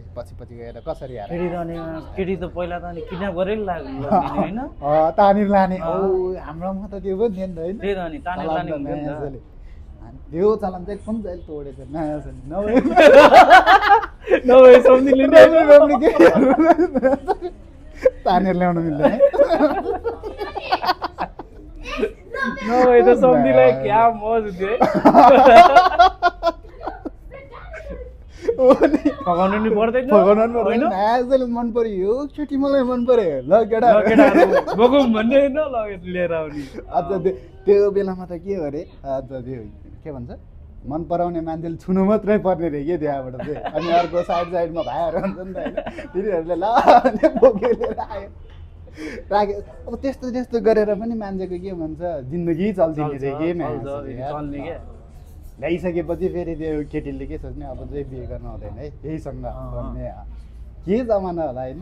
केटाले पछि पछि गएर कसरी हारे फेरिरहने केटी त पहिला त अनि किडन्याप गरेर होइन तानेर लाने ओ हाम्रोमा त त्यो पनि थिएन होइन त्यही त अनि तानेर लाने हुन्थ्यो नि त त्यो चलन चाहिँ एकदम जहिले तोडेछ नयाँ छ नभए सम्झिले तानेर ल्याउनु मिल्दैन नभए त सम्झिलाई क्या मज हुन्थ्यो फगाउनु नि पर्दैन मन पर्यो यो केटी मलाई मन पर्यो ल केटा बगौँ भन्ने होइन लगेर लिएर आउने अझ त्यो बेलामा त के अरे अझ त्यो के भन्छ मन पराउने मान्छेले छुनु मात्रै पर्ने रहे कि त्यहाँबाट चाहिँ अनि अर्को साइडमा भाइहरू हुन्छ नि त होइन तिनीहरूले ल बोकेर लिएर आयो राख्यो अब त्यस्तो त्यस्तो गरेर पनि मान्छेको के भन्छ जिन्दगी चल्दिने रे गेम ल्याइसकेपछि फेरि त्यो केटीले के सोच्ने अब चाहिँ बिहे गर्न हुँदैन है यहीसँग भन्ने के जमाना होला होइन